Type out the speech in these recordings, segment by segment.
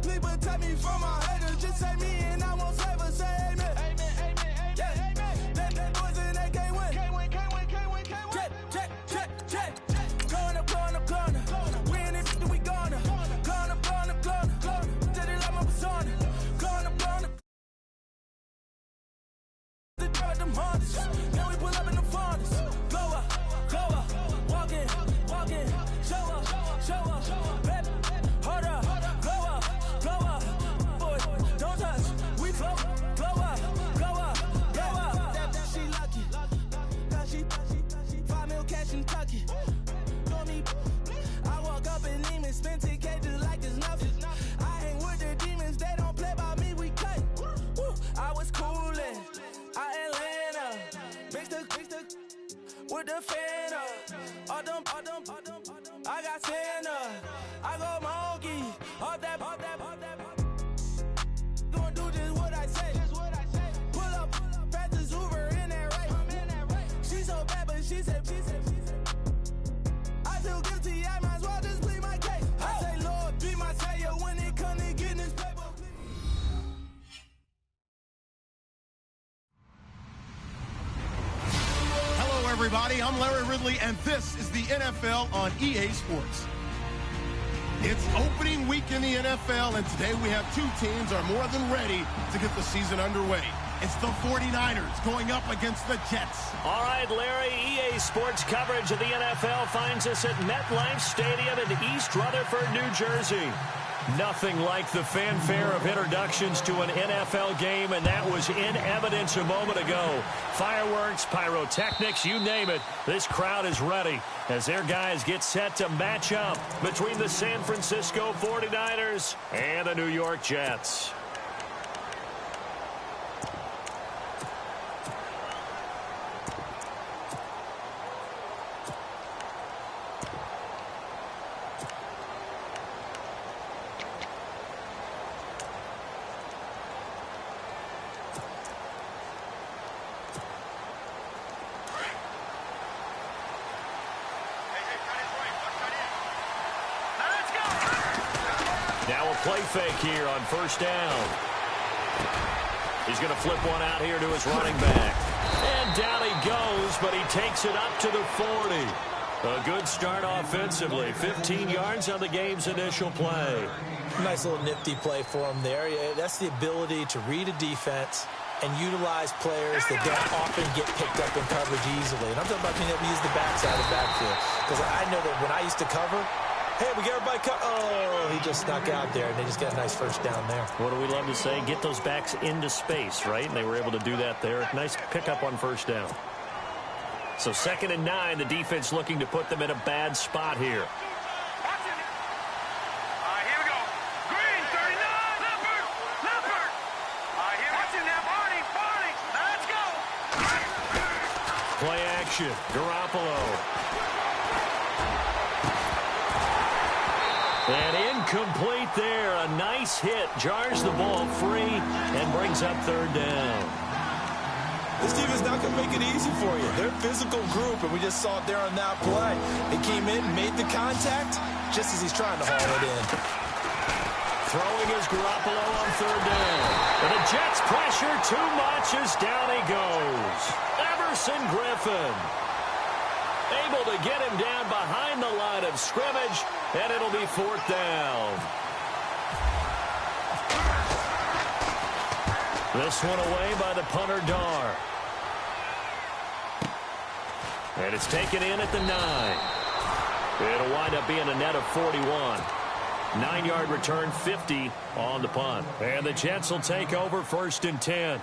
please protect me from my haters. Just say me and I won't save her. Say amen. That boys in that can't win. Check. Going up. We in it, we gonna. Going up. Did it like my persona. Going up. The drive them hardest. Now we pull up in the farthest. Go up. Walking. Show up. Baby, hold up. Go up. Boy, don't touch. We flow. Go up. She lucky. She 5 mil cash in Kentucky. Know me. I walk up in demons, spend 10K just like it's nothing. I hang with the demons, they don't play by me, we cut. I was coolin', Atlanta, mixed with the fan up. All them, I got Santa, I go monkey, all that. Gonna do just what I say. Pull up, fastest Uber in that race. She so bad, but she said. I feel guilty, I might as well just plead my case. I say, Lord, be my savior when it comes to getting this paper. Hello, everybody. I'm Larry Ridley, and this is the NFL on EA Sports. It's opening week in the NFL, and today we have two teams are more than ready to get the season underway. It's the 49ers going up against the Jets. All right, Larry, EA Sports coverage of the NFL finds us at MetLife Stadium in East Rutherford, New Jersey. Nothing like the fanfare of introductions to an NFL game, and that was in evidence a moment ago. Fireworks, pyrotechnics, you name it. This crowd is ready as their guys get set to match up between the San Francisco 49ers and the New York Jets. Now a play fake here on first down. He's going to flip one out here to his running back. And down he goes, but he takes it up to the 40. A good start offensively. 15 yards on the game's initial play. Nice little nifty play for him there. That's the ability to read a defense and utilize players that don't often get picked up in coverage easily. And I'm talking about being able to use the backside of the backfield. Because I know that when I used to cover, hey, we get everybody oh, he just snuck out there, and they just got a nice first down there. What do we love to say? Get those backs into space, right? And they were able to do that there. Nice pickup on first down. So 2nd and 9, the defense looking to put them in a bad spot here. Here we go. Green, 39. Leopard. Here watching now. Barney. Let's go. Play action. Garoppolo. And incomplete there. A nice hit. Jars the ball free and brings up 3rd down. This team is not going to make it easy for you. They're a physical group, and we just saw it there on that play. He came in, made the contact, just as he's trying to haul it in. Throwing is Garoppolo on 3rd down. But the Jets pressure too much as down he goes. Everson Griffin able to get him down behind the line of scrimmage, and it'll be 4th down. This one away by the punter, Dar. And it's taken in at the 9. It'll wind up being a net of 41. 9-yard return, 50 on the punt. And the Jets will take over 1st and 10.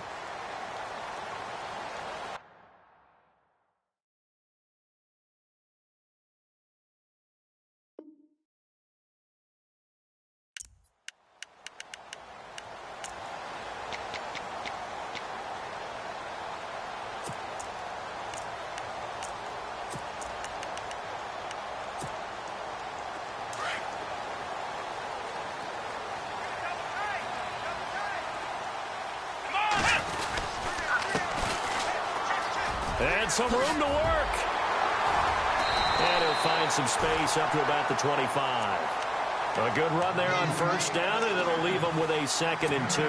And some room to work. And he'll find some space up to about the 25. A good run there on first down, and it'll leave him with a 2nd and 2.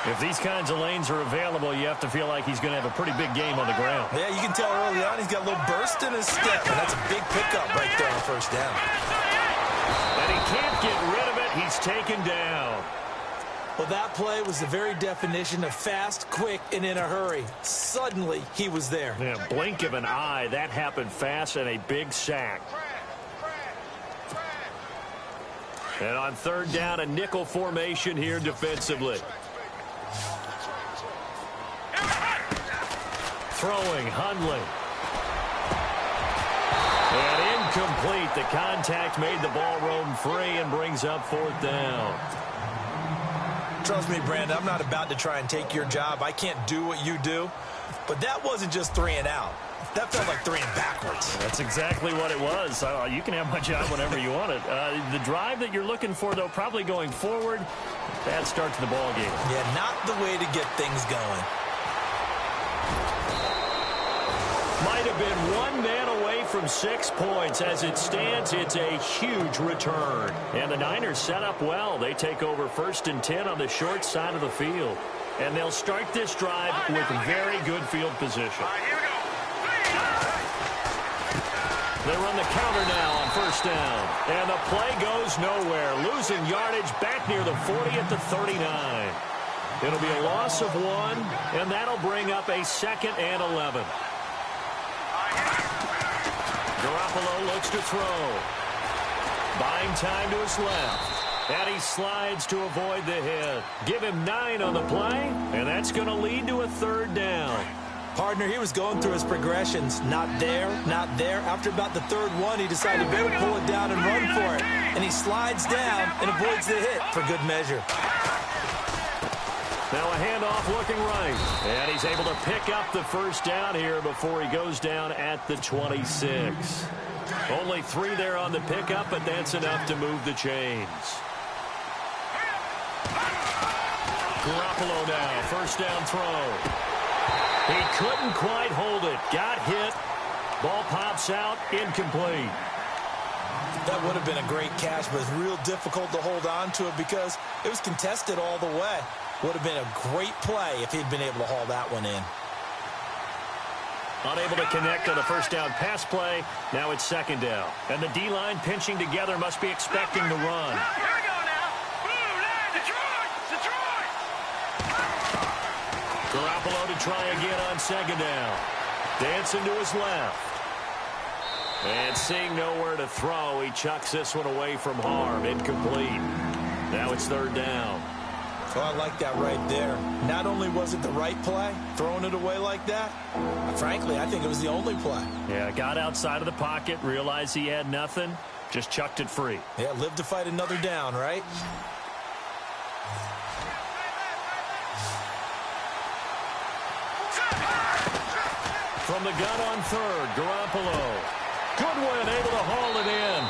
If these kinds of lanes are available, you have to feel like he's going to have a pretty big game on the ground. Yeah, you can tell early on he's got a little burst in his step, and that's a big pickup right there on first down. And he can't get rid of it. He's taken down. Well, that play was the very definition of fast, quick, and in a hurry. Suddenly, he was there. Yeah, blink of an eye. That happened fast, and a big sack. And on 3rd down, a nickel formation here defensively. Throwing, Hundley. And incomplete. The contact made the ball roam free and brings up 4th down. Trust me, Brandon, I'm not about to try and take your job. I can't do what you do. But that wasn't just 3 and out. That felt like 3 and backwards. That's exactly what it was. You can have my job whenever you want it. The drive that you're looking for, though, probably going forward, bad start to the ball game. Yeah, not the way to get things going. Might have been 1 man away from 6 points. As it stands, it's a huge return. And the Niners set up well. They take over 1st and 10 on the short side of the field. And they'll start this drive with very good field position. They run the counter now on 1st down. And the play goes nowhere. Losing yardage back near the 40 at the 39. It'll be a loss of 1, and that'll bring up a 2nd and 11. Garoppolo looks to throw. Buying time to his left. And he slides to avoid the hit. Give him 9 on the play, and that's going to lead to a 3rd down. Partner, he was going through his progressions. Not there, not there. After about the 3rd one, he decided to better pull it down and run for it. And he slides down and avoids the hit for good measure. Now a handoff looking right. And he's able to pick up the 1st down here before he goes down at the 26. Only 3 there on the pickup, but that's enough to move the chains. Garoppolo now, 1st down throw. He couldn't quite hold it. Got hit. Ball pops out. Incomplete. That would have been a great catch, but it's real difficult to hold on to it because it was contested all the way. Would have been a great play if he'd been able to haul that one in. Unable to connect on the 1st down pass play. Now it's 2nd down. And the D-line pinching together must be expecting the run. Here we go now. Blue line, Detroit! Detroit! Garoppolo to try again on 2nd down. Dancing to his left. And seeing nowhere to throw, he chucks this one away from harm. Incomplete. Now it's 3rd down. Oh, I like that right there. Not only was it the right play, throwing it away like that, frankly, I think it was the only play. Yeah, got outside of the pocket, realized he had nothing, just chucked it free. Yeah, live to fight another down, right? From the gun on 3rd, Garoppolo. Goodwin able to haul it in.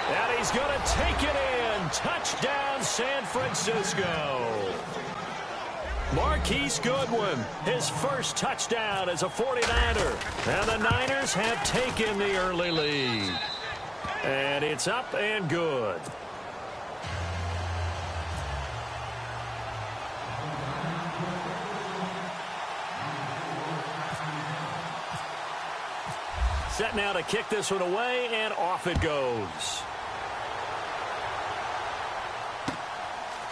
And he's going to take it in. Touchdown, San Francisco. Marquise Goodwin, his 1st touchdown as a 49er. And the Niners have taken the early lead. And it's up and good. Set now to kick this one away, and off it goes.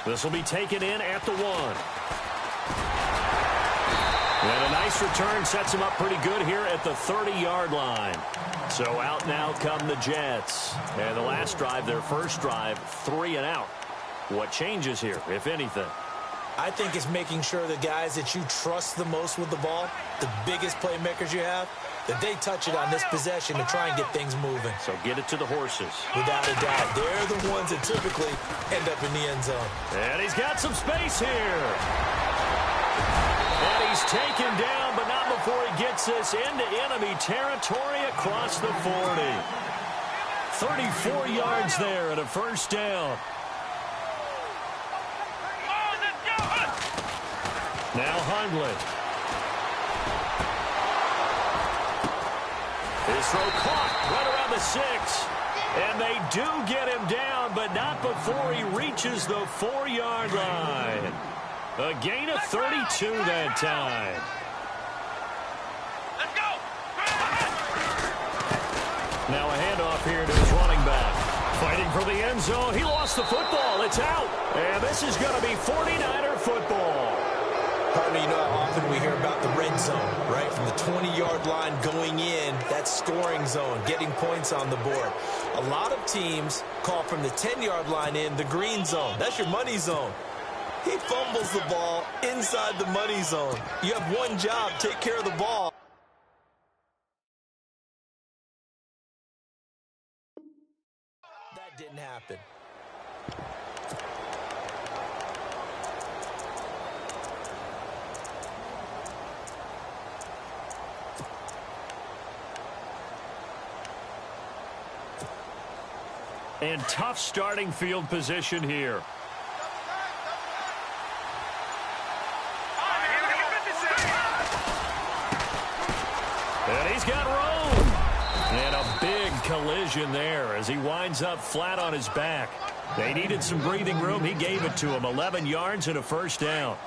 This will be taken in at the 1. And a nice return sets him up pretty good here at the 30-yard line. So out now come the Jets. And the last drive, their 1st drive, 3 and out. What changes here, if anything? I think it's making sure the guys that you trust the most with the ball, the biggest playmakers you have, that they touch it on this possession to try and get things moving. So get it to the horses. Without a doubt. They're the ones that typically end up in the end zone. And he's got some space here. And he's taken down, but not before he gets this into enemy territory across the 40. 34 yards there and a 1st down. Now Hundley. His throw caught right around the 6. And they do get him down, but not before he reaches the 4-yard line. A gain of 32 that time. Let's go. Now a handoff here to his running back. Fighting for the end zone. He lost the football. It's out. And this is going to be 49er football. Partner, you know how often we hear about the red zone, right? From the 20-yard line going in, that scoring zone, getting points on the board. A lot of teams call from the 10-yard line in the green zone. That's your money zone. He fumbles the ball inside the money zone. You have one job, take care of the ball. That didn't happen. And tough starting field position here. And he's got room. And a big collision there as he winds up flat on his back. They needed some breathing room. He gave it to him. 11 yards and a first down.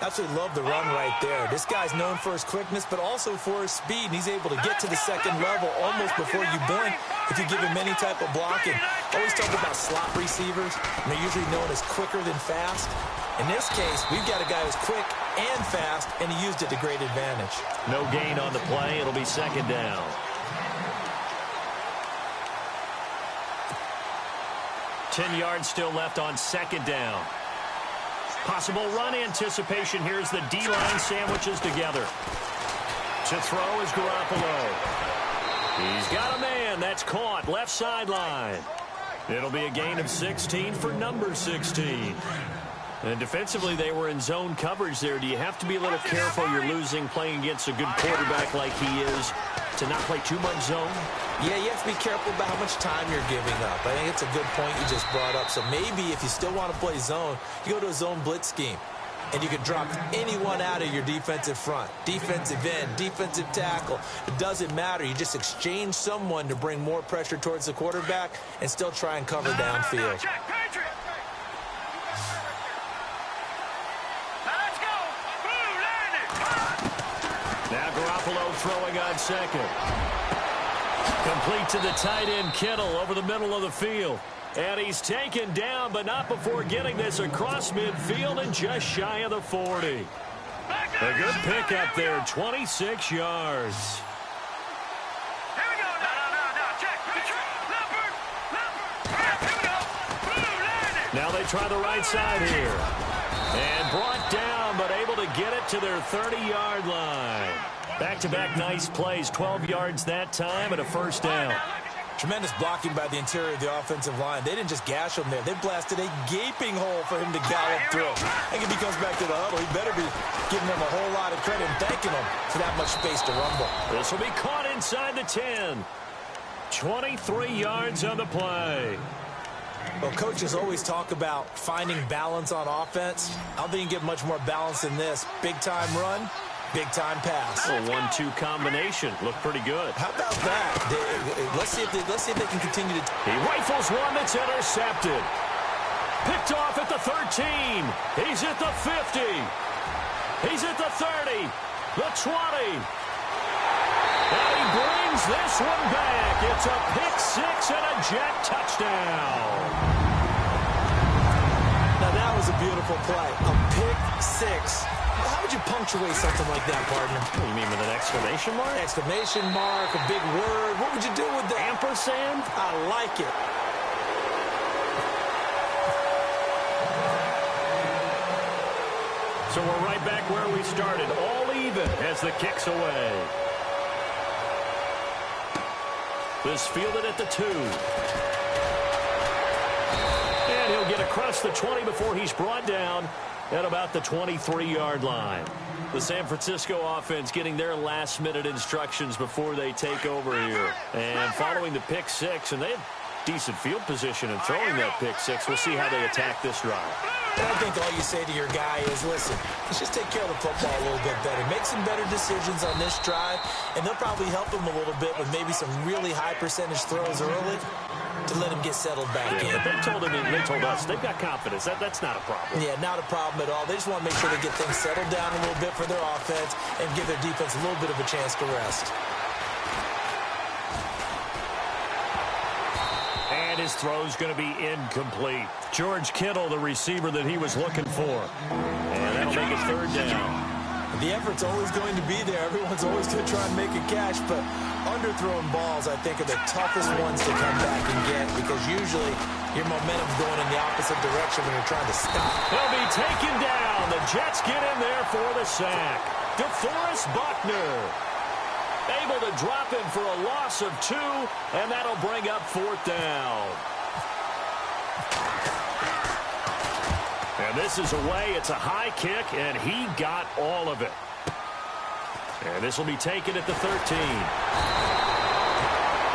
Absolutely love the run right there. This guy's known for his quickness, but also for his speed. And he's able to get to the second level almost before you blink if you give him any type of blocking. Always talk about slot receivers, and they're usually known as quicker than fast. In this case, we've got a guy who's quick and fast, and he used it to great advantage. No gain on the play. It'll be second down. Ten yards still left on second down. Possible run anticipation. Here's the D-line sandwiches together. To throw is Garoppolo. He's got a man. That's caught. Left sideline. It'll be a gain of 16 for number 16. And defensively, they were in zone coverage there. Do you have to be a little careful? You're losing playing against a good quarterback like he is to not play too much zone? Yeah, you have to be careful about how much time you're giving up. I think it's a good point you just brought up. So maybe if you still want to play zone, you go to a zone blitz scheme. And you can drop anyone out of your defensive front. Defensive end, defensive tackle. It doesn't matter. You just exchange someone to bring more pressure towards the quarterback and still try and cover downfield. Now Garoppolo throwing on second. Complete to the tight end Kittle over the middle of the field. And he's taken down, but not before getting this across midfield and just shy of the 40. A good pickup there, 26 yards. Here we go. No. Check. Now they try the right side here. And brought down, but able to get it to their 30-yard line. Back-to-back nice plays, 12 yards that time and a first down. Tremendous blocking by the interior of the offensive line. They didn't just gash him there. They blasted a gaping hole for him to gallop through. I think if he comes back to the huddle, he better be giving them a whole lot of credit and thanking them for that much space to rumble. This will be caught inside the 10. 23 yards on the play. Well, coaches always talk about finding balance on offense. I don't think you can get much more balance than this. Big-time run, big-time pass. A 1-2 combination. Looked pretty good. How about that? Let's see if they can continue to... He rifles one that's intercepted. Picked off at the 13. He's at the 50. He's at the 30. The 20. And he brings this one back. It's a pick six and a jet touchdown. Now that was a beautiful play. A pick six. How would you punctuate something like that, partner? What do you mean, with an exclamation mark? Exclamation mark, a big word. What would you do with that? Ampersand? I like it. So we're right back where we started. All even as the kick's away. This fielded at the 2. And he'll get across the 20 before he's brought down at about the 23-yard line. The San Francisco offense getting their last-minute instructions before they take over here. And following the pick six, and they had decent field position in throwing that pick six. We'll see how they attack this drive. I think all you say to your guy is, listen, let's just take care of the football a little bit better. Make some better decisions on this drive, and they'll probably help him a little bit with maybe some really high percentage throws early. to let him get settled back in. But they told us they've got confidence. That's not a problem. Yeah, not a problem at all. They just want to make sure they get things settled down a little bit for their offense and give their defense a little bit of a chance to rest. And his throw's going to be incomplete. George Kittle, the receiver that he was looking for. And that'll make it third down. The effort's always going to be there. Everyone's always going to try and make a catch, but underthrown balls, I think, are the toughest ones to come back and get because usually your momentum's going in the opposite direction when you're trying to stop. He'll be taken down. The Jets get in there for the sack. DeForest Buckner able to drop him for a loss of 2, and that'll bring up fourth down. And this is away. It's a high kick, and he got all of it. And this will be taken at the 13.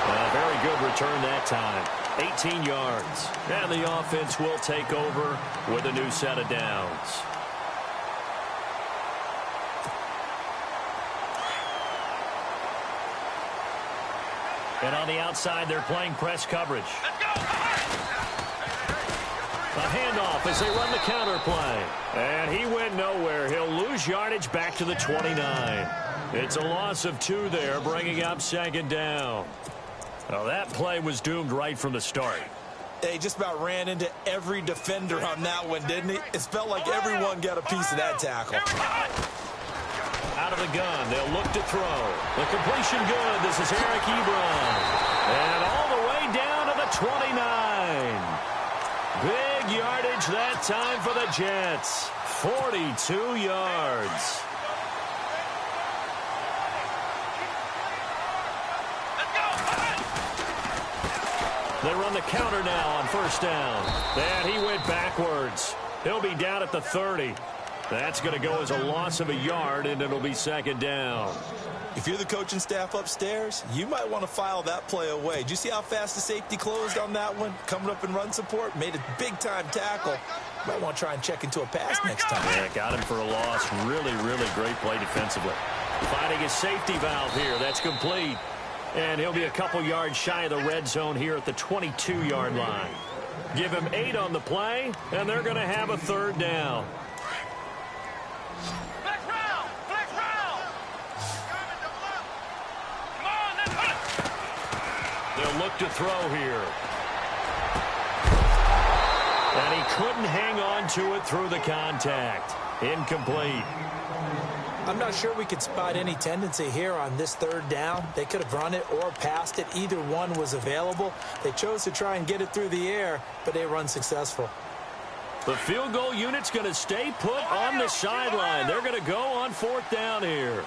A very good return that time. 18 yards. And the offense will take over with a new set of downs. And on the outside, they're playing press coverage. A handoff as they run the counter play. And he went nowhere. He'll lose yardage back to the 29. It's a loss of 2 there, bringing up second down. Well, that play was doomed right from the start. He just about ran into every defender on that one, didn't he? It felt like everyone got a piece of that tackle. Out of the gun, they'll look to throw. The completion good. This is Eric Ebron. And all the way down to the 29. Big yardage that time for the Jets. 42 yards. They run the counter now on first down. And he went backwards. He'll be down at the 30. That's going to go as a loss of a yard, and it'll be second down. If you're the coaching staff upstairs, you might want to file that play away. Did you see how fast the safety closed on that one? Coming up in run support, made a big-time tackle. Might want to try and check into a pass next time. Yeah, got him for a loss. Really, really great play defensively. Finding his safety valve here. That's complete. And he'll be a couple yards shy of the red zone here at the 22-yard line. Give him 8 on the play, and they're going to have a third down. They'll look to throw here. And he couldn't hang on to it through the contact. Incomplete. I'm not sure we could spot any tendency here on this third down. They could have run it or passed it. Either one was available. They chose to try and get it through the air, but they were unsuccessful. The field goal unit's going to stay put on the sideline. They're going to go on fourth down here.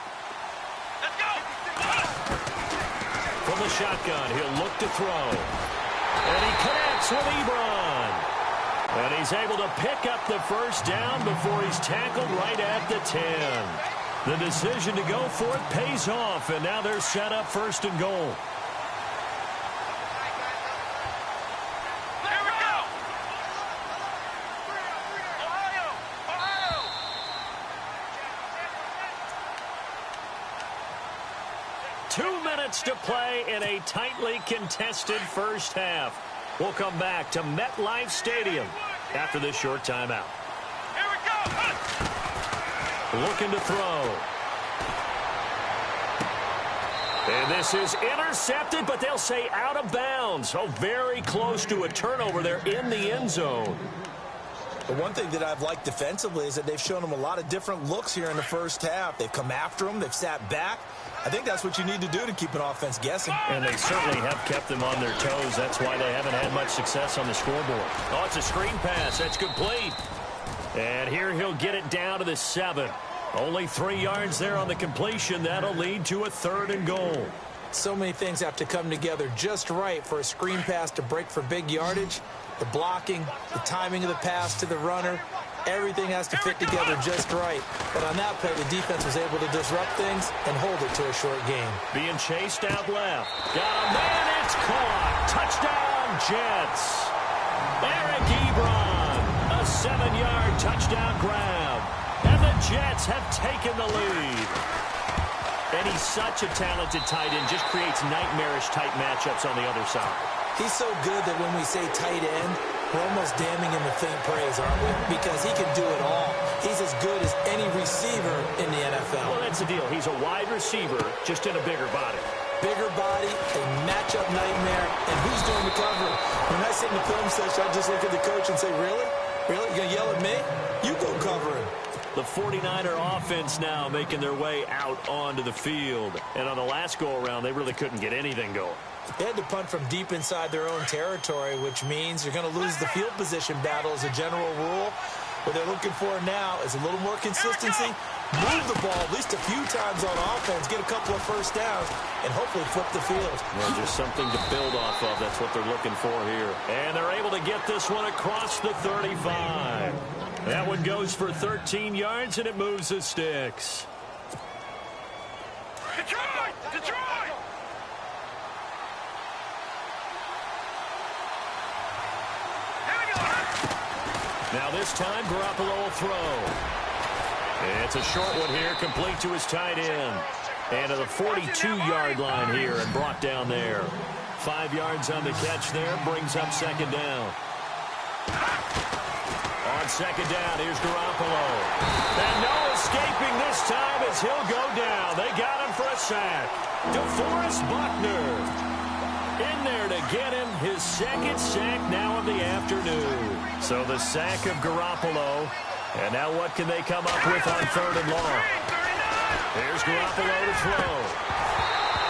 From the shotgun, he'll look to throw. And he connects with Ebron. And he's able to pick up the first down before he's tackled right at the 10. The decision to go for it pays off, and now they're set up first and goal. Here we go. Ohio. 2 minutes to play in a tightly contested first half. We'll come back to MetLife Stadium after this short timeout. Here we go. Looking to throw. And this is intercepted, but they'll say out of bounds. So very close to a turnover there in the end zone. The one thing that I've liked defensively is that they've shown them a lot of different looks here in the first half. They've come after them. They've sat back. I think that's what you need to do to keep an offense guessing. And they certainly have kept them on their toes. That's why they haven't had much success on the scoreboard. Oh, it's a screen pass. That's complete. And here he'll get it down to the 7. Only 3 yards there on the completion. That'll lead to a third and goal. So many things have to come together just right for a screen pass to break for big yardage. The blocking, the timing of the pass to the runner, everything has to fit together just right. But on that play, the defense was able to disrupt things and hold it to a short game. Being chased out left. Got a man, it's caught. Touchdown, Jets. Eric Ebron, a 7-yard touchdown grab. And the Jets have taken the lead. And he's such a talented tight end, just creates nightmarish type matchups on the other side. He's so good that when we say tight end, we're almost damning him with faint praise, aren't we? Because he can do it all. He's as good as any receiver in the NFL. Well, that's the deal. He's a wide receiver, just in a bigger body. Bigger body, a matchup nightmare, and who's doing the covering? When I sit in the film session, I just look at the coach and say, really? Really? You're going to yell at me? You go cover him. The 49er offense now making their way out onto the field. And on the last go-around, they really couldn't get anything going. They had to punt from deep inside their own territory, which means you're going to lose the field position battle as a general rule. What they're looking for now is a little more consistency, move the ball at least a few times on offense, get a couple of first downs, and hopefully flip the field. Well, just something to build off of. That's what they're looking for here. And they're able to get this one across the 35. That one goes for 13 yards, and it moves the sticks. Detroit! Detroit! Now this time, Garoppolo will throw. It's a short one here, complete to his tight end. And to the 42-yard line here and brought down there. 5 yards on the catch there, brings up second down. On second down, here's Garoppolo. And no escaping this time as he'll go down. They got him for a sack. DeForest Buckner in there to get him his second sack now of the afternoon. So the sack of Garoppolo. And now what can they come up with on third and long? Here's Garoppolo to throw.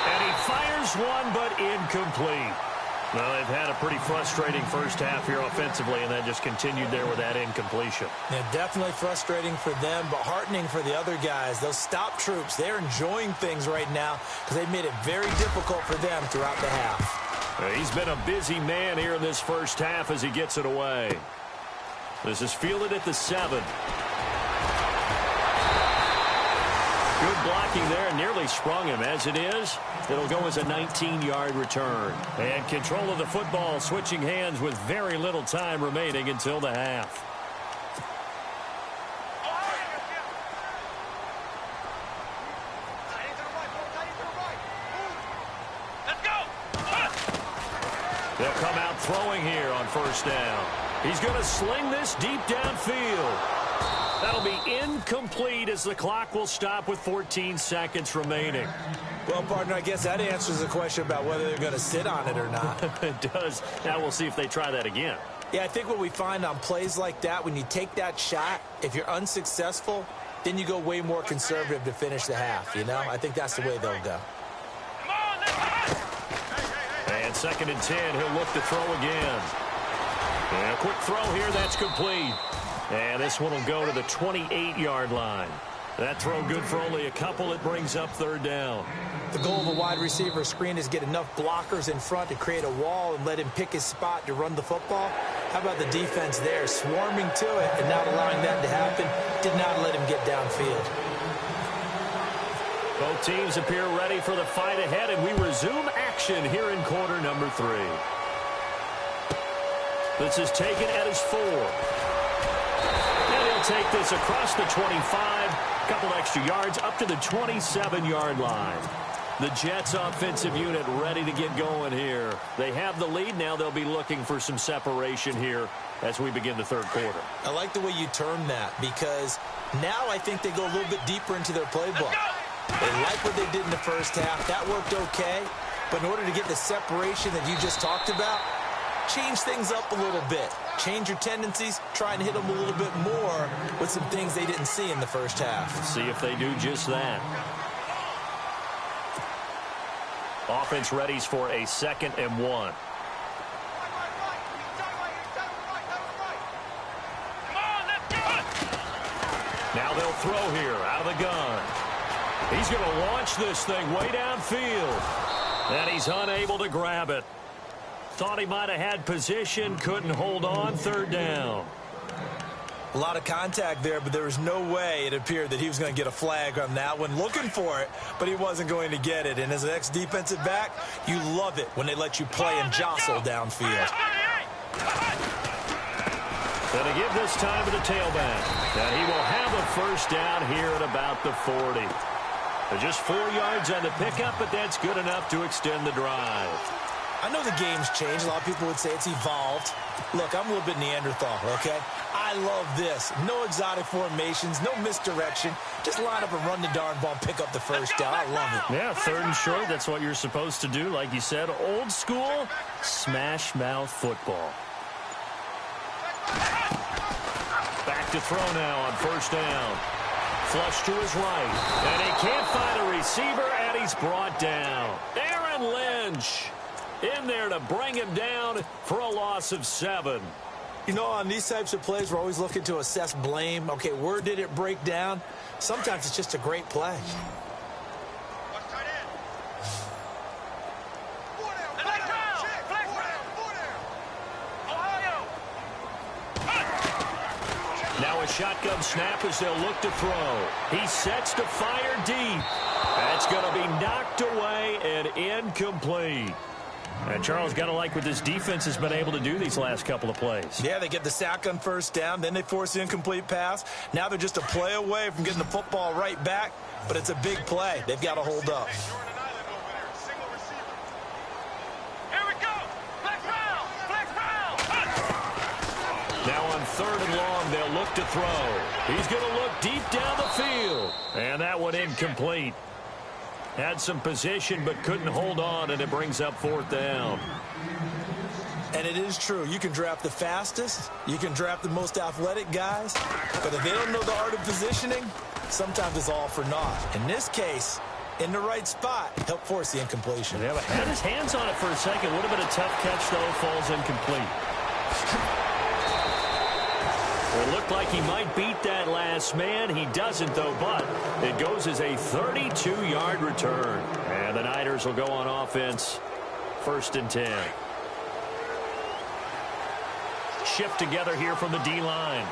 And he fires one, but incomplete. Well, they've had a pretty frustrating first half here offensively, and that just continued there with that incompletion. Yeah, definitely frustrating for them, but heartening for the other guys. Those stop troops, they're enjoying things right now because they've made it very difficult for them throughout the half. He's been a busy man here in this first half as he gets it away. This is fielded at the 7. Good blocking there, nearly sprung him. As it is, it'll go as a 19-yard return. And control of the football switching hands with very little time remaining until the half. Let's go! They'll come out throwing here on first down. He's going to sling this deep downfield. That'll be incomplete as the clock will stop with 14 seconds remaining. Well, partner, I guess that answers the question about whether they're going to sit on it or not. It does. Now we'll see if they try that again. Yeah, I think what we find on plays like that, when you take that shot, if you're unsuccessful, then you go way more conservative to finish the half, you know? I think that's the way they'll go. Come on, let's go! And second and 10, he'll look to throw again. And a quick throw here, that's complete. And this one will go to the 28-yard line. That throw good for only a couple. It brings up third down. The goal of a wide receiver screen is get enough blockers in front to create a wall and let him pick his spot to run the football. How about the defense there, swarming to it and not allowing that to happen? Did not let him get downfield. Both teams appear ready for the fight ahead, and we resume action here in quarter number 3. This is taken at his 4. And he'll take this across the 25, a couple extra yards up to the 27-yard line. The Jets offensive unit ready to get going here. They have the lead. Now they'll be looking for some separation here as we begin the third quarter. I like the way you term that because now I think they go a little bit deeper into their playbook. They like what they did in the first half. That worked okay. But in order to get the separation that you just talked about, change things up a little bit. Change your tendencies. Try and hit them a little bit more with some things they didn't see in the first half. Let's see if they do just that. Offense readies for a 2nd and 1. Now they'll throw here out of the gun. He's going to launch this thing way downfield. And he's unable to grab it. Thought he might have had position, couldn't hold on, third down. A lot of contact there, but there was no way it appeared that he was going to get a flag on that one. Looking for it, but he wasn't going to get it. And as an ex-defensive back, you love it when they let you play and jostle downfield. Going to give this time to the tailback. And he will have a first down here at about the 40. Just 4 yards on the pickup, but that's good enough to extend the drive. I know the game's changed. A lot of people would say it's evolved. Look, I'm a little bit Neanderthal, okay? I love this. No exotic formations, no misdirection. Just line up and run the darn ball and pick up the first down. I love it. Yeah, 3rd and short. That's what you're supposed to do. Like you said, old school, smash mouth football. Back to throw now on 1st down. Flush to his right. And he can't find a receiver, and he's brought down. Aaron Lynch in there to bring him down for a loss of 7. You know, on these types of plays, we're always looking to assess blame. Okay, where did it break down? Sometimes it's just a great play. Now a shotgun snap as they'll look to throw. He sets to fire deep. That's going to be knocked away and incomplete. And Charles, got to like what this defense has been able to do these last couple of plays. Yeah, they get the sack on 1st down, then they force the incomplete pass. Now they're just a play away from getting the football right back, but it's a big play. They've got to hold up. Here we go. Flex round. Flex round. Now on 3rd and long, they'll look to throw. He's going to look deep down the field. And that one incomplete. Had some position but couldn't hold on, and it brings up 4th down. And it is true. You can draft the fastest. You can draft the most athletic guys. But if they don't know the art of positioning, sometimes it's all for naught. In this case, in the right spot, help force the incompletion. Yeah, but had his hands on it for a second. Would have been a tough catch, though. Falls incomplete. It looked like he might beat that last man. He doesn't, though, but it goes as a 32-yard return. And the Niners will go on offense. 1st and 10. Shift together here from the D-line.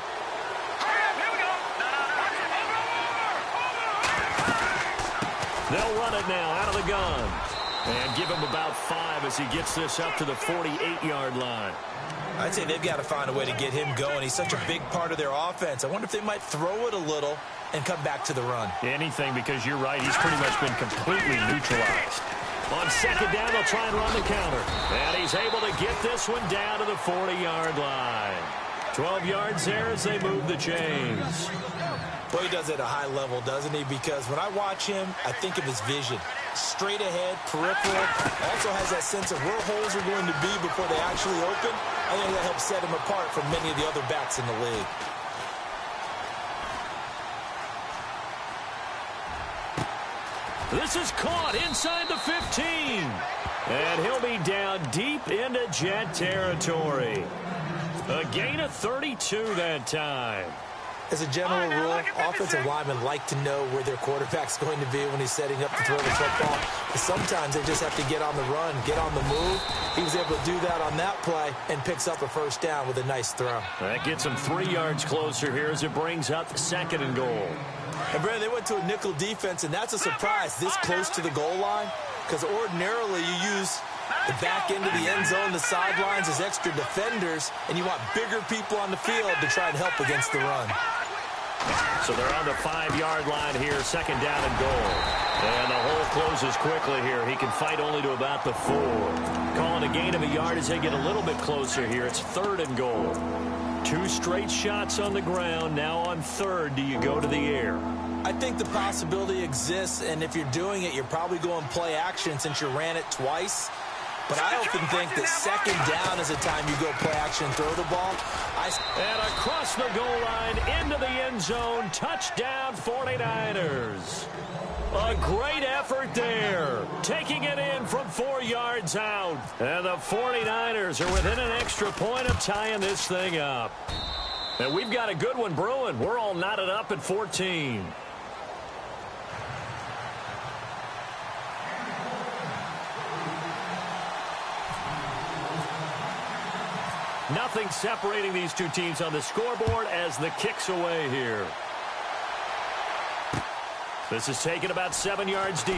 They'll run it now out of the gun. And give him about 5 as he gets this up to the 48-yard line. I'd say they've got to find a way to get him going. He's such a big part of their offense. I wonder if they might throw it a little and come back to the run. Anything, because you're right. He's pretty much been completely neutralized. On 2nd down, they'll try and run the counter. And he's able to get this one down to the 40-yard line. 12 yards there as they move the chains. Well, he does it at a high level, doesn't he? Because when I watch him, I think of his vision. Straight ahead, peripheral. Also has that sense of where holes are going to be before they actually open. I think that helps set him apart from many of the other backs in the league. This is caught inside the 15. And he'll be down deep into Jet territory. A gain of 32 that time. As a general rule, offensive linemen like to know where their quarterback's going to be when he's setting up to throw the football. But sometimes they just have to get on the run, get on the move. He was able to do that on that play and picks up a 1st down with a nice throw. That gets him 3 yards closer here as it brings up 2nd and goal. And, Brandon, they went to a nickel defense, and that's a surprise this close to the goal line because ordinarily you use the back end of the end zone, the sidelines as extra defenders, and you want bigger people on the field to try and help against the run. So they're on the 5-yard line here, 2nd down and goal. And the hole closes quickly here. He can fight only to about the 4. Calling a gain of a yard as they get a little bit closer here. It's 3rd and goal. 2 straight shots on the ground. Now on 3rd, do you go to the air? I think the possibility exists, and if you're doing it, you're probably going play action since you ran it twice. But I often think that 2nd down is the time you go play action and throw the ball. And across the goal line, into the end zone, touchdown 49ers. A great effort there, taking it in from 4 yards out. And the 49ers are within an extra point of tying this thing up. And we've got a good one brewing. We're all knotted up at 14. Nothing separating these two teams on the scoreboard as the kick's away here. This is taken about 7 yards deep.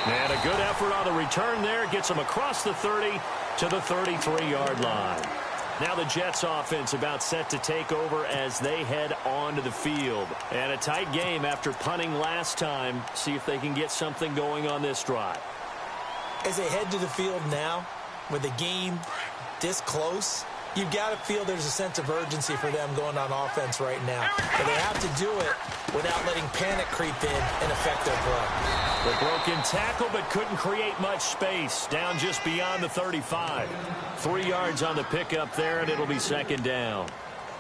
And a good effort on the return there. Gets him across the 30 to the 33-yard line. Now the Jets offense about set to take over as they head onto the field. And a tight game after punting last time. See if they can get something going on this drive. As they head to the field now, with the game this close, you've got to feel there's a sense of urgency for them going on offense right now. But they have to do it without letting panic creep in and affect their play. The broken tackle, but couldn't create much space. Down just beyond the 35. 3 yards on the pickup there, and it'll be second down.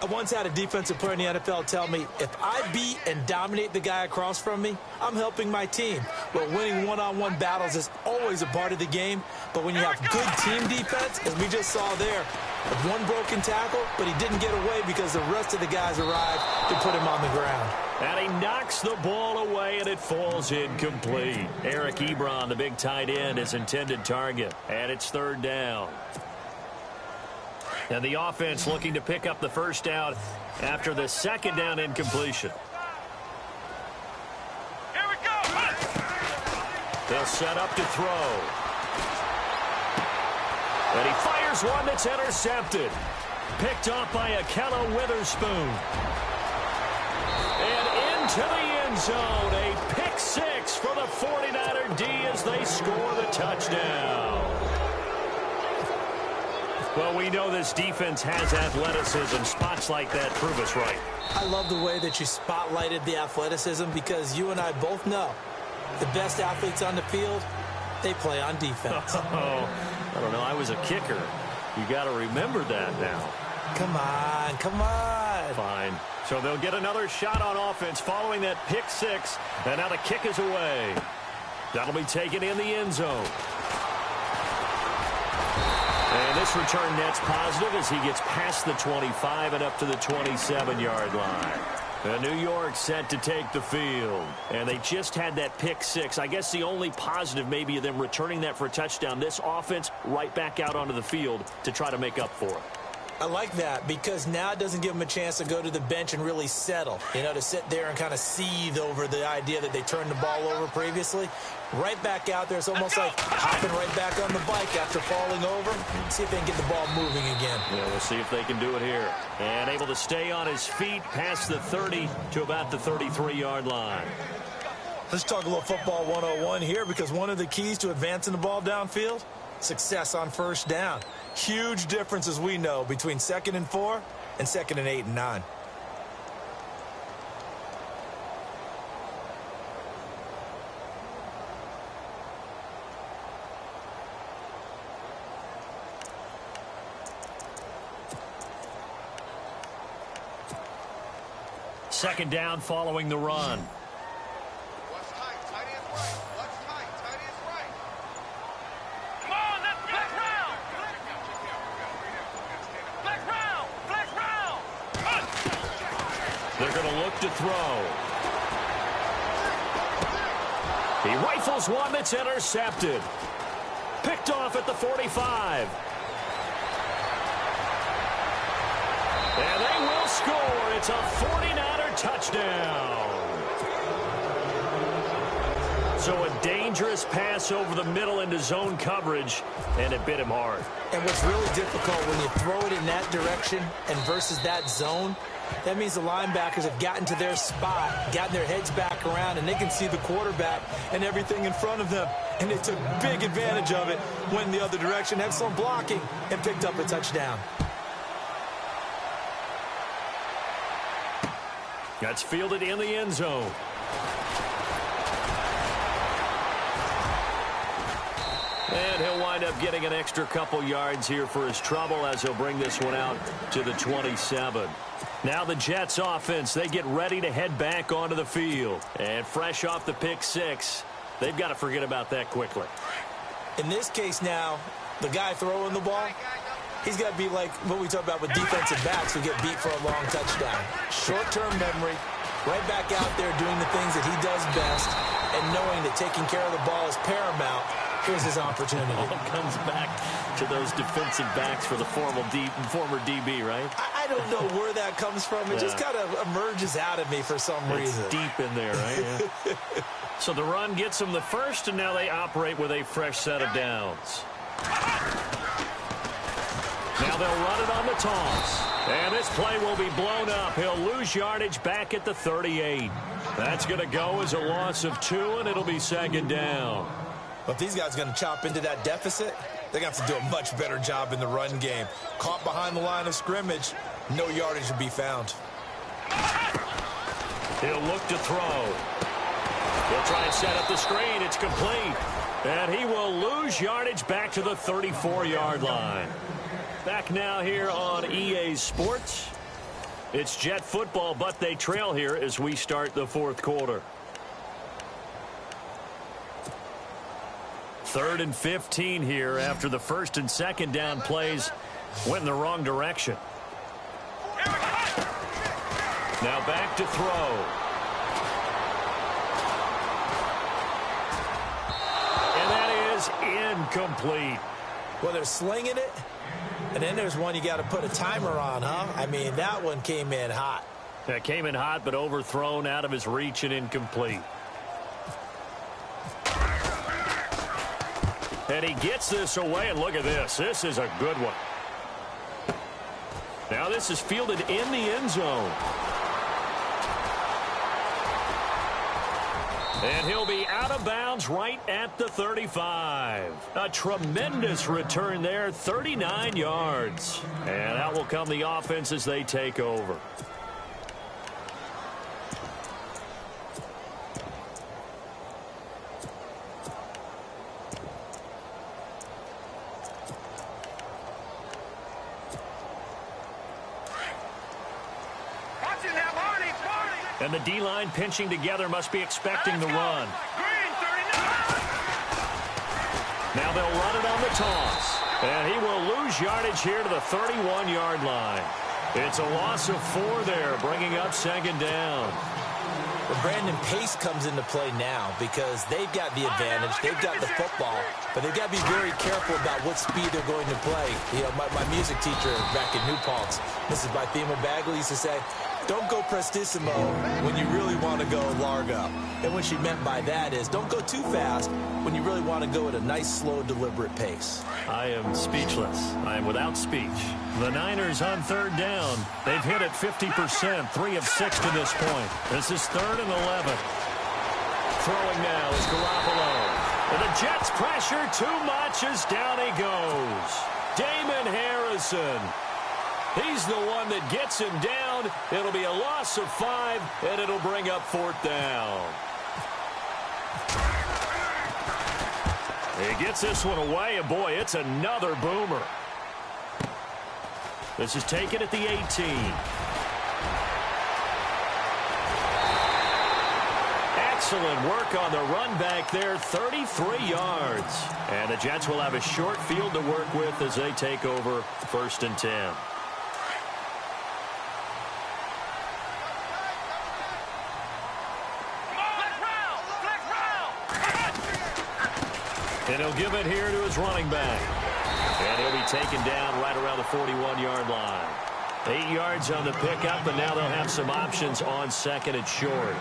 I once had a defensive player in the NFL tell me, if I beat and dominate the guy across from me, I'm helping my team. Well, winning one-on-one battles is always a part of the game, but when you have good team defense, as we just saw there, one broken tackle, but he didn't get away because the rest of the guys arrived to put him on the ground. And he knocks the ball away, and it falls incomplete. Eric Ebron, the big tight end, his intended target. And it's third down. And the offense looking to pick up the first down after the second down incompletion. Here we go. They'll set up to throw. And he fires one that's intercepted. Picked off by Akella Witherspoon. And into the end zone. A pick six for the 49er D as they score the touchdown. Well, we know this defense has athleticism. Spots like that prove us right. I love the way that you spotlighted the athleticism because you and I both know the best athletes on the field, they play on defense. Oh, I don't know. I was a kicker. You got to remember that now. Come on, come on. Fine. So they'll get another shot on offense following that pick six. And now the kick is away. That'll be taken in the end zone. And this return net's positive as he gets past the 25 and up to the 27-yard line. And New York set to take the field. And they just had that pick six. I guess the only positive maybe of them returning that for a touchdown. This offense right back out onto the field to try to make up for it. I like that because now it doesn't give them a chance to go to the bench and really settle. You know, to sit there and kind of seethe over the idea that they turned the ball over previously. Right back out there. It's almost like hopping right back on the bike after falling over. See if they can get the ball moving again. Yeah, we'll see if they can do it here. And able to stay on his feet past the 30 to about the 33-yard line. Let's talk a little football 101 here because one of the keys to advancing the ball downfield, success on first down. Huge difference, as we know, between 2nd and 4 and 2nd and 8 and 9. Second down following the run. They're going to look to throw. He rifles one that's intercepted. Picked off at the 45. And they will score. It's a 49er touchdown. So a dangerous pass over the middle into zone coverage, and it bit him hard. And what's really difficult when you throw it in that direction and versus that zone, that means the linebackers have gotten to their spot, gotten their heads back around, and they can see the quarterback and everything in front of them. And they took big advantage of it, went in the other direction, had some blocking, and picked up a touchdown. That's fielded in the end zone. And he'll wind up getting an extra couple yards here for his trouble as he'll bring this one out to the 27. Now the Jets offense, they get ready to head back onto the field. And fresh off the pick six, they've got to forget about that quickly. In this case now, the guy throwing the ball, he's got to be like what we talk about with defensive backs who get beat for a long touchdown. Short-term memory, right back out there doing the things that he does best, and knowing that taking care of the ball is paramount. Here's his opportunity. All comes back to those defensive backs for the former DB, right? I don't know where that comes from. It just kind of emerges out of me for some reason. It's deep in there, right? Yeah. So the run gets them the first, and now they operate with a fresh set of downs. Now they'll run it on the toss. And this play will be blown up. He'll lose yardage back at the 38. That's going to go as a loss of 2, and it'll be second down. But if these guys are going to chop into that deficit, they're going to have to do a much better job in the run game. Caught behind the line of scrimmage, no yardage to be found. He'll look to throw. He'll try and set up the screen. It's complete. And he will lose yardage back to the 34-yard line. Back now here on EA Sports. It's Jet football, but they trail here as we start the fourth quarter. 3rd and 15 here after the first and second down plays went in the wrong direction. Now back to throw. And that is incomplete. Well, they're slinging it, and then there's one you got to put a timer on, huh? I mean, that one came in hot. That came in hot, but overthrown, out of his reach, and incomplete. And he gets this away, and look at this. This is a good one. Now this is fielded in the end zone. And he'll be out of bounds right at the 35. A tremendous return there, 39 yards. And out will come the offense as they take over. And the D-line pinching together must be expecting the run. Now they'll run it on the toss. And he will lose yardage here to the 31-yard line. It's a loss of 4 there, bringing up second down. Well, Brandon, pace comes into play now because they've got the advantage. They've got the football, but they've got to be very careful about what speed they're going to play. You know, my music teacher back in New Paltz, Mrs. Bythema Bagley, used to say, don't go prestissimo when you really want to go largo. And what she meant by that is don't go too fast when you really want to go at a nice, slow, deliberate pace. I am speechless. I am without speech. The Niners on third down. They've hit it 50%, 3 of 6 to this point. This is 3rd and 11. Throwing now is Garoppolo. And the Jets pressure too much as down he goes. Damon Harrison. He's the one that gets him down. It'll be a loss of 5, and it'll bring up 4th down. He gets this one away, and boy, it's another boomer. This is taken at the 18. Excellent work on the run back there, 33 yards. And the Jets will have a short field to work with as they take over 1st and 10. And he'll give it here to his running back. And he'll be taken down right around the 41-yard line. 8 yards on the pickup, and now they'll have some options on 2nd and short.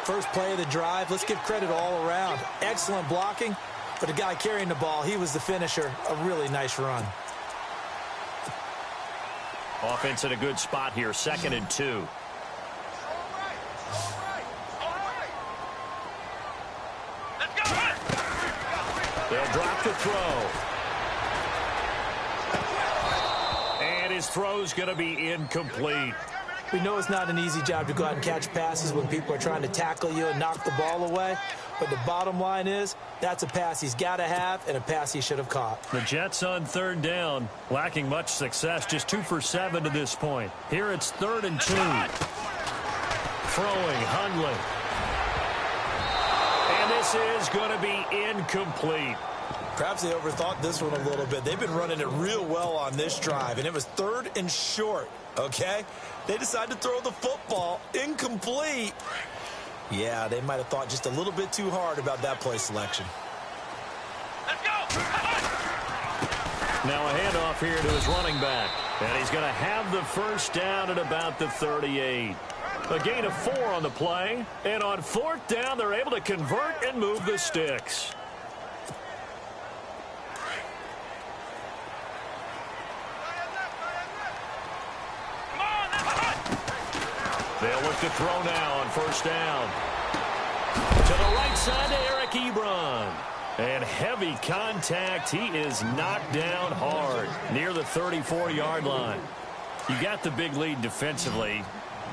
First play of the drive, let's give credit all around. Excellent blocking, but the guy carrying the ball, he was the finisher. A really nice run. Offense in a good spot here, 2nd and 2. They'll drop the throw. And his throw's going to be incomplete. We know it's not an easy job to go out and catch passes when people are trying to tackle you and knock the ball away. But the bottom line is, that's a pass he's got to have and a pass he should have caught. The Jets on 3rd down, lacking much success, just 2 for 7 to this point. Here it's 3rd and 2. Throwing, Hundley. And this is going to be incomplete. Perhaps they overthought this one a little bit. They've been running it real well on this drive, and it was 3rd and short, okay? They decided to throw the football incomplete. Yeah, they might have thought just a little bit too hard about that play selection. Let's go! Now a handoff here to his running back. And he's going to have the first down at about the 38. A gain of 4 on the play. And on 4th down, they're able to convert and move the sticks. They'll look to throw now on first down. To the right side to Eric Ebron. And heavy contact. He is knocked down hard near the 34-yard line. You got the big lead defensively.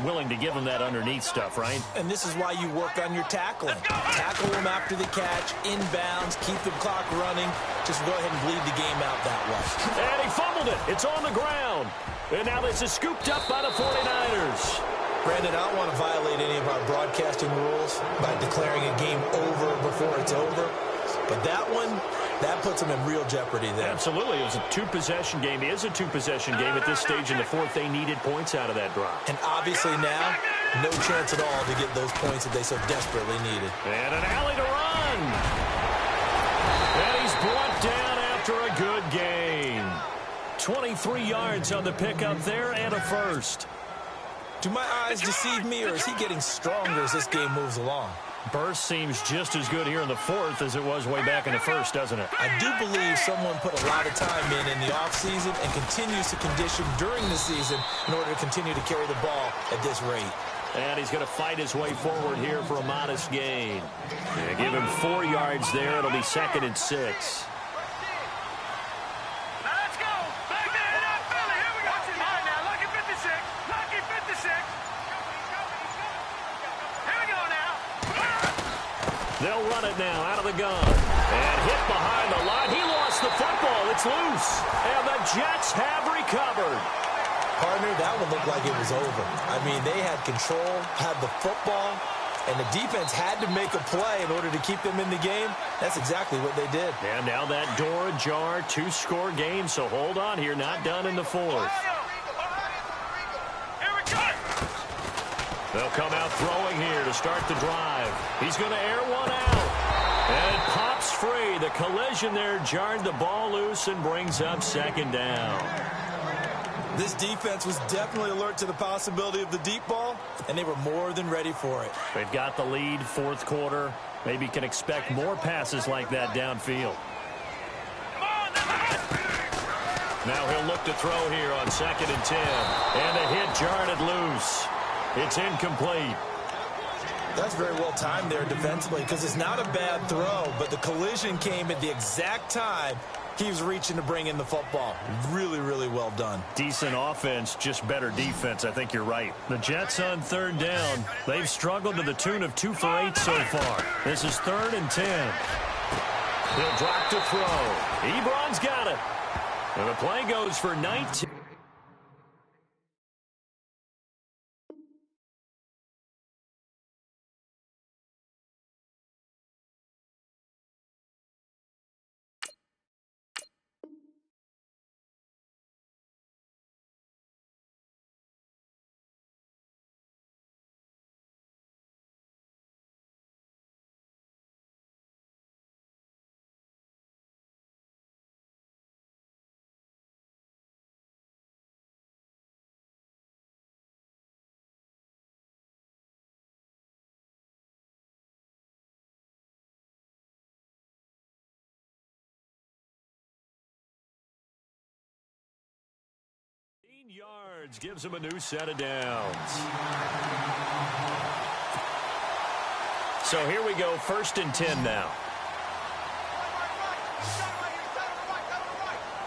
Willing to give him that underneath stuff, right? And this is why you work on your tackling. Tackle him after the catch, inbounds, keep the clock running. Just go ahead and bleed the game out that way. And he fumbled it. It's on the ground. And now this is scooped up by the 49ers. Brandon, I don't want to violate any of our broadcasting rules by declaring a game over before it's over. But that one, that puts them in real jeopardy there. Absolutely. It was a two-possession game. It is a two-possession game at this stage in the fourth. They needed points out of that drive. And obviously now, no chance at all to get those points that they so desperately needed. And an alley to run. And he's brought down after a good gain. 23 yards on the pickup there and a first. Do my eyes deceive me, or is he getting stronger as this game moves along? Burst seems just as good here in the fourth as it was way back in the first, doesn't it? I do believe someone put a lot of time in the offseason and continues to condition during the season in order to continue to carry the ball at this rate. And he's going to fight his way forward here for a modest gain. Yeah, give him 4 yards there. It'll be 2nd and 6. They'll run it now out of the gun. And hit behind the line. He lost the football. It's loose. And the Jets have recovered. Partner, that one looked like it was over. I mean, they had control, had the football, and the defense had to make a play in order to keep them in the game. That's exactly what they did. And now that door ajar, 2-score game. So hold on here. Not done in the fourth. They'll come out throwing here to start the drive. He's going to air one out. And it pops free. The collision there jarred the ball loose and brings up 2nd down. This defense was definitely alert to the possibility of the deep ball, and they were more than ready for it. They've got the lead, fourth quarter. Maybe can expect more passes like that downfield. Now he'll look to throw here on 2nd and 10. And the hit jarred it loose. It's incomplete. That's very well timed there defensively because it's not a bad throw, but the collision came at the exact time he was reaching to bring in the football. Really, really well done. Decent offense, just better defense. I think you're right. The Jets on 3rd down. They've struggled to the tune of 2 for 8 so far. This is 3rd and 10. He'll drop to throw. Ebron's got it. And the play goes for 19. Yards gives him a new set of downs. So here we go, 1st and 10 now.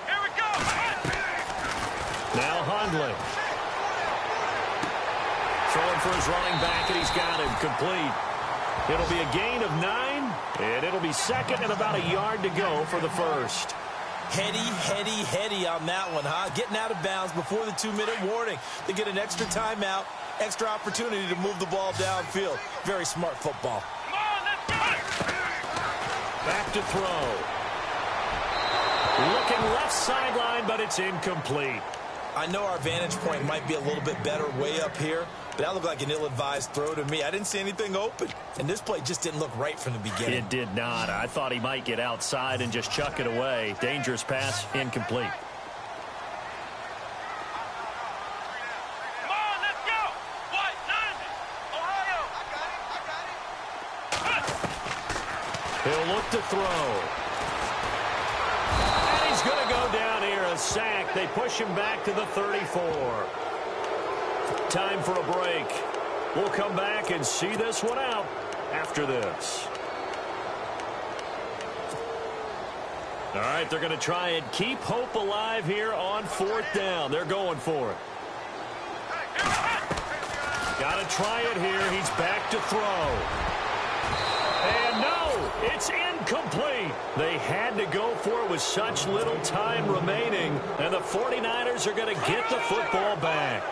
Here we go. Now Hundley. Throwing for his running back, and he's got him complete. It'll be a gain of 9, and it'll be 2nd and about a yard to go for the first. Heady on that one, huh? Getting out of bounds before the 2-minute warning. They get an extra timeout, extra opportunity to move the ball downfield. Very smart football. Come on, let's go. Back to throw. Looking left sideline, but it's incomplete. I know our vantage point might be a little bit better way up here, but that looked like an ill-advised throw to me. I didn't see anything open, and this play just didn't look right from the beginning. It did not. I thought he might get outside and just chuck it away. Dangerous pass, incomplete. Come on, let's go. What? 90. Ohio. He'll look to throw. And he's going to go down here, a sack. They push him back to the 34. Time for a break. We'll come back and see this one out after this. All right, they're going to try and keep hope alive here on 4th down. They're going for it. Got to try it here. He's back to throw. And no, it's incomplete. They had to go for it with such little time remaining, and the 49ers are going to get the football back.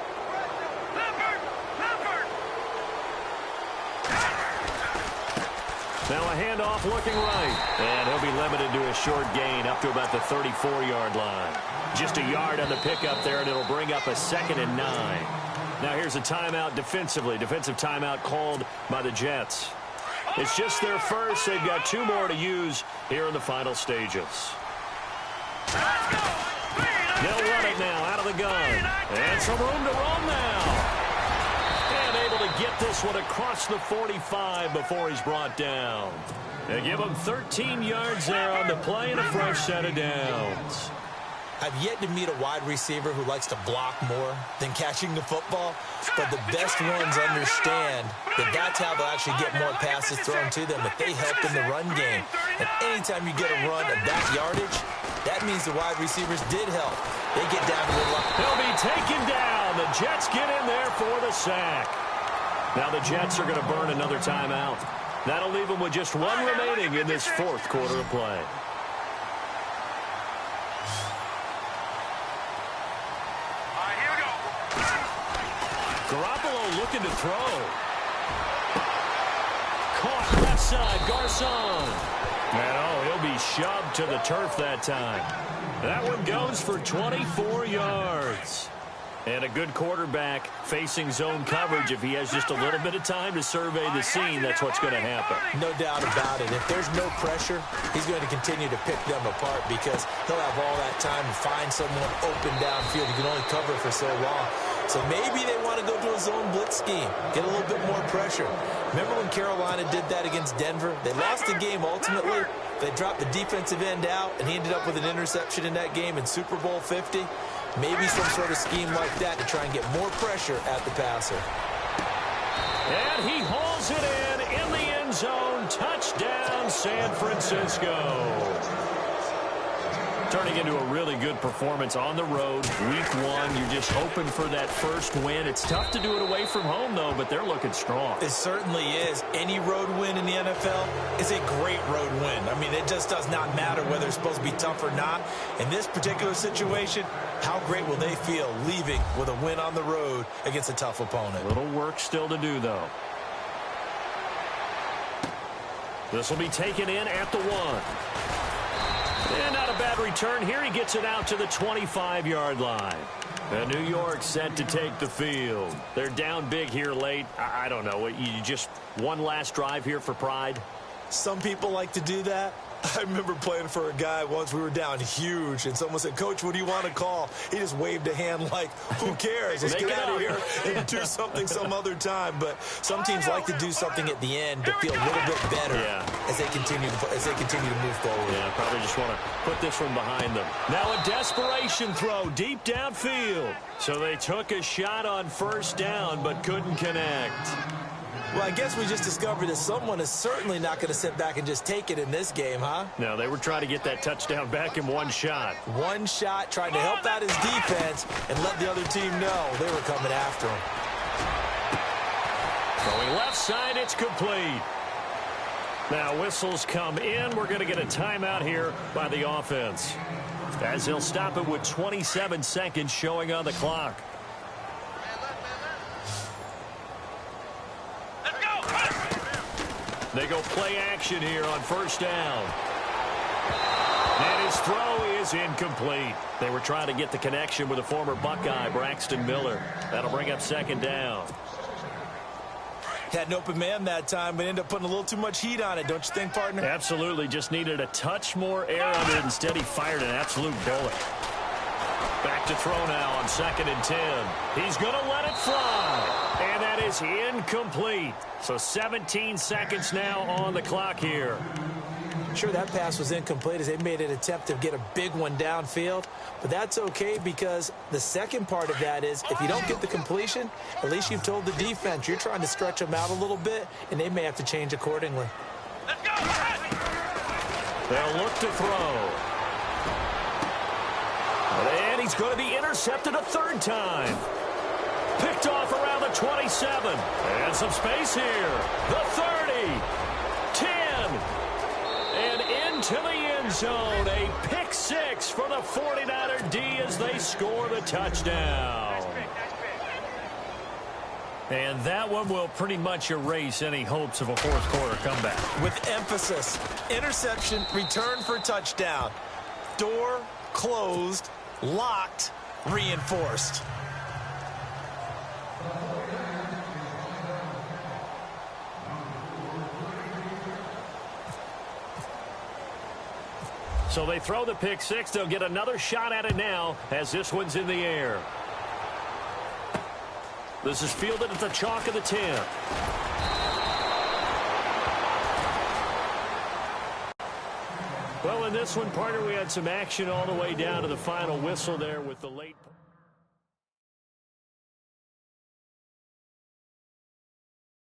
Now a handoff looking right. And he'll be limited to a short gain up to about the 34-yard line. Just a yard on the pickup there, and it'll bring up a 2nd and 9. Now here's a timeout defensively. Defensive timeout called by the Jets. It's just their first. They've got 2 more to use here in the final stages. They'll run it now out of the gun. And some room to roam now. And able to get this one across the 45 before he's brought down. They give him 13 yards there on the play and a fresh set of downs. I've yet to meet a wide receiver who likes to block more than catching the football, but the best ones understand that that's how they'll actually get more passes thrown to them if they help in the run game. And anytime you get a run of that yardage, that means the wide receivers did help. They get down to the line. He'll be taken down. The Jets get in there for the sack. Now the Jets are going to burn another timeout. That'll leave them with just 1 remaining in this 4th quarter of play. Garoppolo looking to throw. Caught left side, Garcon. And he'll be shoved to the turf that time. That one goes for 24 yards. And a good quarterback facing zone coverage. If he has just a little bit of time to survey the scene, that's what's going to happen. No doubt about it. If there's no pressure, he's going to continue to pick them apart because he'll have all that time to find someone open downfield. He can only cover for so long. So maybe they want to go to a zone blitz scheme, get a little bit more pressure. Remember when Carolina did that against Denver? They lost the game ultimately. They dropped the defensive end out, and he ended up with an interception in that game in Super Bowl 50. Maybe some sort of scheme like that to try and get more pressure at the passer. And he hauls it in the end zone. Touchdown, San Francisco. Turning into a really good performance on the road. Week 1, you're just hoping for that first win. It's tough to do it away from home, though, but they're looking strong. It certainly is. Any road win in the NFL is a great road win. I mean, it just does not matter whether it's supposed to be tough or not. In this particular situation, how great will they feel leaving with a win on the road against a tough opponent? Little work still to do, though. This will be taken in at the 1. And not a bad return here. He gets it out to the 25-yard line. And New York set to take the field. They're down big here late. I don't know. You just one last drive here for pride? Some people like to do that. I remember playing for a guy once. We were down huge, and someone said, "Coach, what do you want to call?" He just waved a hand like, who cares? Let's get out of here and do something some other time. But some teams like to do something at the end to feel a little bit better as they continue to move forward. Yeah, probably just want to put this one behind them. Now a desperation throw deep downfield. So they took a shot on 1st down but couldn't connect. Well, I guess we just discovered that someone is certainly not going to sit back and just take it in this game, huh? No, they were trying to get that touchdown back in one shot. One shot, trying to help out his defense and let the other team know they were coming after him. Going left side, it's complete. Now whistles come in. We're going to get a timeout here by the offense, as they'll stop it with 27 seconds showing on the clock. They go play action here on 1st down. And his throw is incomplete. They were trying to get the connection with a former Buckeye, Braxton Miller. That'll bring up 2nd down. Had an open man that time, but ended up putting a little too much heat on it, don't you think, partner? Absolutely. Just needed a touch more air on it. Instead, he fired an absolute bullet. Back to throw now on 2nd and 10. He's going to let it fly. And that is incomplete. So 17 seconds now on the clock here. sure that pass was incomplete as they made an attempt to get a big one downfield. But that's okay because the second part of that is if you don't get the completion, at least you've told the defense you're trying to stretch them out a little bit, and they may have to change accordingly. Let's go. They'll look to throw. And he's going to be intercepted a third time. Picked off around the 27. And some space here. The 30. 10. And into the end zone. A pick six for the 49er D as they score the touchdown. And that one will pretty much erase any hopes of a fourth quarter comeback. With emphasis, interception, return for touchdown. Door closed, locked, reinforced. So they throw the pick six. They'll get another shot at it now as this one's in the air. This is fielded at the chalk of the 10. Well, in this one, partner, we had some action all the way down to the final whistle there with the late...